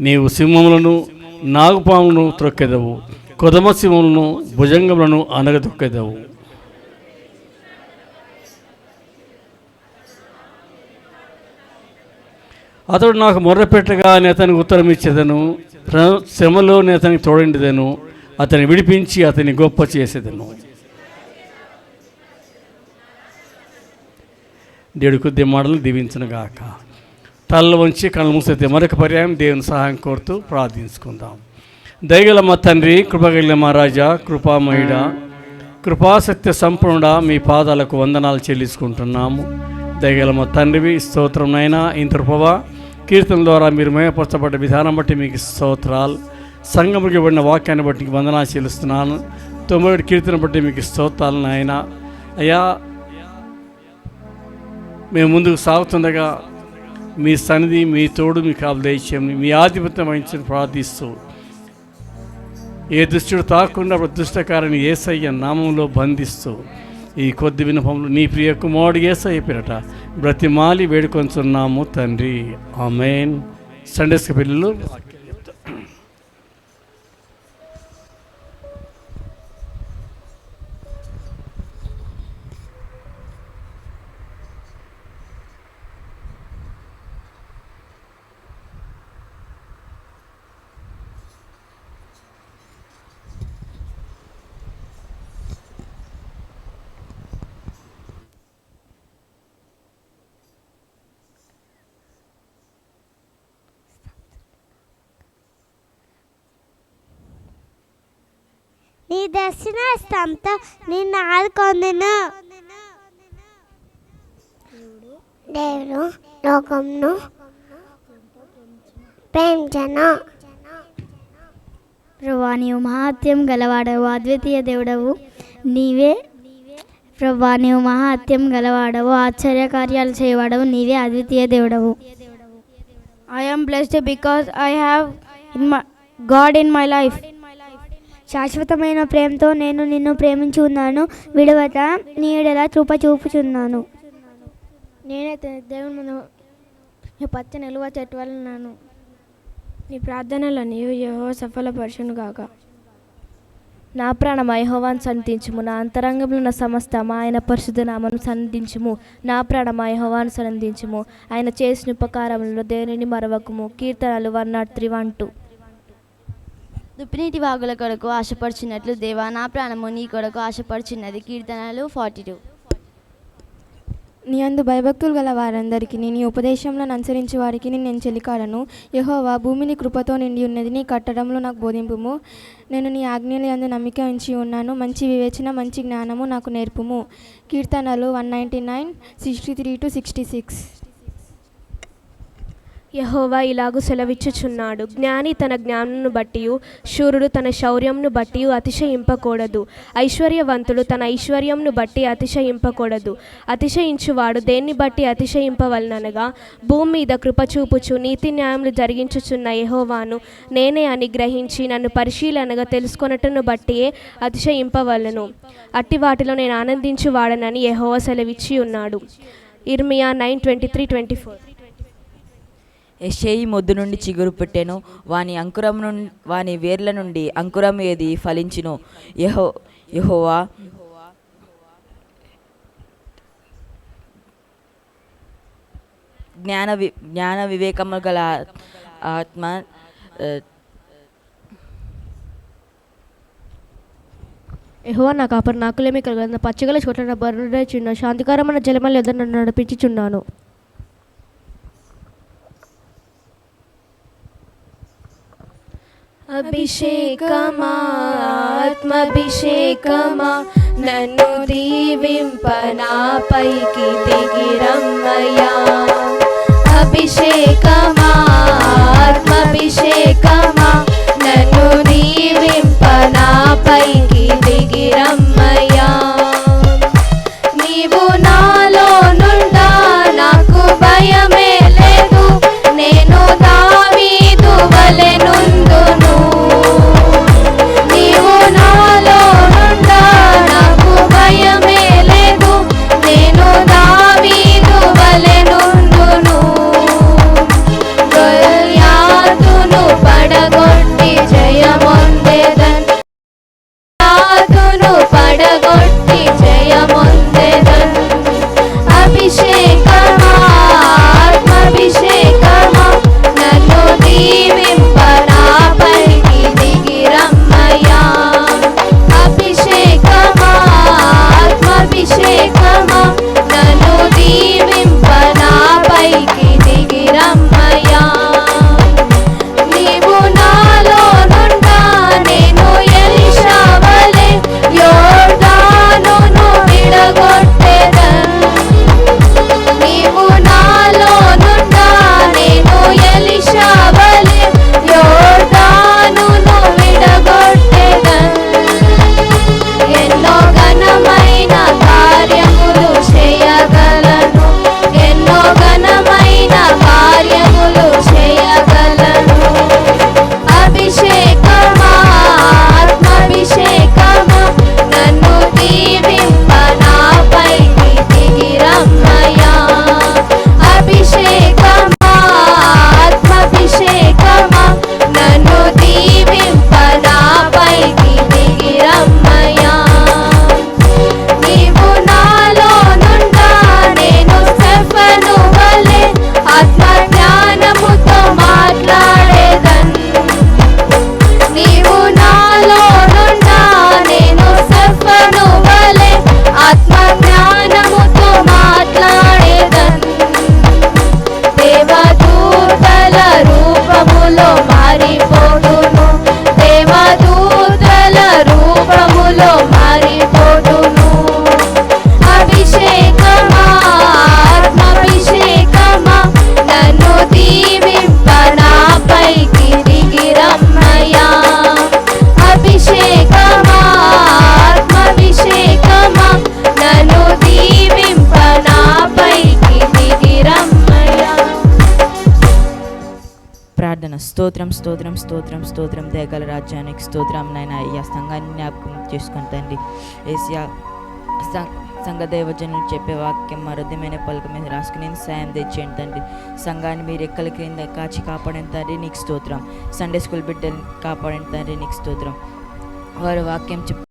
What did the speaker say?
నీవు సింహములను నాగుపాములను త్రొక్కెదవు, కొదమ సింహములను భుజంగములను అనగదొక్కెదవు. అతడు నాకు మొర్రపెట్టగా నేను అతనికి ఉత్తరం ఇచ్చేదను, శ్రమలో నేను అతనికి తోడండిదను, అతన్ని విడిపించి అతన్ని గొప్ప చేసేదను. దేవుడి కొద్ది మాటలు దీవించనుగాక. తల్ల వంచి కళ్ళు మూసైతే మరొక పర్యాయం దేవుని సహాయం కోరుతూ ప్రార్థించుకుందాం. దయగల మా తండ్రి, కృపగల మా రాజా, కృపామయుడ, కృపాసత్య సంపూర్ణుడా, మీ పాదాలకు వందనాలు చెల్లించుకుంటున్నాము. దయగల మా తండ్రివి, స్తోత్రం నైనా. ఇంత కృపవా కీర్తన ద్వారా మీరు మేమపరచబడ్డ విధానం బట్టి మీకు స్తోత్రాలు. సంఘముకి ఇవ్వబడిన వాక్యాన్ని బట్టి మీకు వందనాలు చెల్లిస్తున్నాను. 9వ కీర్తన బట్టి మీకు స్తోత్రాలు నాయన. అయ్యా, మేము ముందుకు సాగుతుండగా మీ సన్నిధి, మీ తోడు, మీ కాపు దయచేయమని, మీ ఆధిపత్యం వహించని ప్రార్థిస్తూ, ఏ దుష్టుడు తాకుండా దుష్టకారిని యేసయ్య నామంలో బంధిస్తూ ఈ కొద్ది విన్నపములు నీ ప్రియ కుమారుడు యేసయ్య పేరట బ్రతిమాలి వేడుకొంచున్నాము తండ్రి. ఆమేన్. సండే స్కూల్ పిల్లలు నీ దర్శనస్తంతో నిన్ను ఆదుకొందును. దేవుడు లోకంను ప్రేమించెను. ప్రభువా, నీవు మహాత్యం గలవాడవు, అద్వితీయ దేవుడవు నీవే. ప్రభువా, నీవు మహాత్యం గలవాడవు, ఆశ్చర్యకార్యాలు చేయవాడవు నీవే, అద్వితీయ దేవుడవు. I am blessed because I have God in my life. శాశ్వతమైన ప్రేమతో నేను నిన్ను ప్రేమించి ఉన్నాను, విడవత నీ ఎడల కృప చూపుచున్నాను. నేనైతే దేవుని ముందు పచ్చని నిలువ చెట్టు వల్ల ఉన్నాను. నీ ప్రార్థనలో నీవు యెహోవా సఫలపరచును గాక. నా ప్రాణమా యెహోవాను సన్నిధించుము, నా అంతరంగంలో ఉన్న సమస్తమా ఆయన పరిశుద్ధ నామమును సన్నిధించుము. నా ప్రాణమా యెహోవాను సన్నిధించుము, ఆయన చేసిన ఉపకారములలో దేనిని మరవకుము. కీర్తనలు 103:1-2. దుప్పినీటి వాగుల కొరకు ఆశపడుచున్నట్లు దేవా నా ప్రాణము నీ కొరకు ఆశపడుచున్నది. కీర్తనలు 42. నీ అందు భయభక్తులు గల వారందరికీ, నీ ఉపదేశంలో అనుసరించి వారికి నేను చెలికాడను. యెహోవా, భూమిని కృపతో నిండి ఉన్నది, నీ కట్టడంలో నాకు బోధింపుము. నేను నీ ఆజ్ఞల యందు నమ్మిక ఉంచి ఉన్నాను, మంచి వివేచన మంచి జ్ఞానము నాకు నేర్పుము. కీర్తనలు 199:63-66. యెహోవా ఇలాగు సెలవిచ్చుచున్నాడు, జ్ఞాని తన జ్ఞానమును బట్టియు శూరుడు తన శౌర్యమును బట్టి అతిశయింపకూడదు. ఐశ్వర్యవంతుడు తన ఐశ్వర్యమును బట్టి అతిశయింపకూడదు. అతిశయించువాడు దేన్ని బట్టి అతిశయింపవలనగా, భూమి మీద కృపచూపుచు నీతి న్యాయములు జరిగించుచున్న యెహోవాను నేనే అని గ్రహించి నన్ను పరిశీలనగా తెలుసుకొనటను బట్టియే అతిశయింపవలను. అట్టి వాటిలో నేను ఆనందించువాడనని యెహోవా సెలవిచ్చి ఉన్నాడు. ఇర్మియా 9:23-24. యెషయి మొద్దు నుండి చిగురు పుట్టెను, వాని వేర్ల నుండి అంకురం ఏది ఫలించును. యెహోవా జ్ఞాన వివేకము గల ఆత్మ యెహోవా నా కాపరి, నాకులేమీ కలగదు. పచ్చగల చోట్ల నా బరుడు చిన్న శాంతికరమైన జలముల యొద్ద నన్ను నడిపించుచున్నాను. అభిషేకమా ఆత్మాభిషేకమా నన్ను దీవింప నాపైకి దిగిరమ్మయ్యా. అభిషేకమా ఆత్మాభిషేకమా నన్ను దీవింప నాపైకి దిగిరమ్మయ్యా. నీవు నాలో నుండా నాకు భయమే లేదు, నేను దావీదు వలె నుందును. నీవు నాలో నుండా నాకు భయమే లేదు, నేను దావీదు ప్రార్థన. స్తోత్రం స్తోత్రం స్తోత్రం స్తోత్రం దయగల రాజ్యానికి స్తోత్రం నాయన. అయ్యా సంఘాన్ని జ్ఞాపకం చేసుకుని తండ్రి ఏసియా సంఘ దైవజనులు చెప్పే వాక్యం మా హృదయమైన పలుక మీద రాసుకుని సాయం తెచ్చేయండి తండ్రి. సంఘాన్ని మీరు ఎక్కల క్రింద కాచి కాపాడిన తండ్రి నీకు స్తోత్రం. సండే స్కూల్ బిడ్డలు కాపాడిన తండ్రి నీకు స్తోత్రం. వారి వాక్యం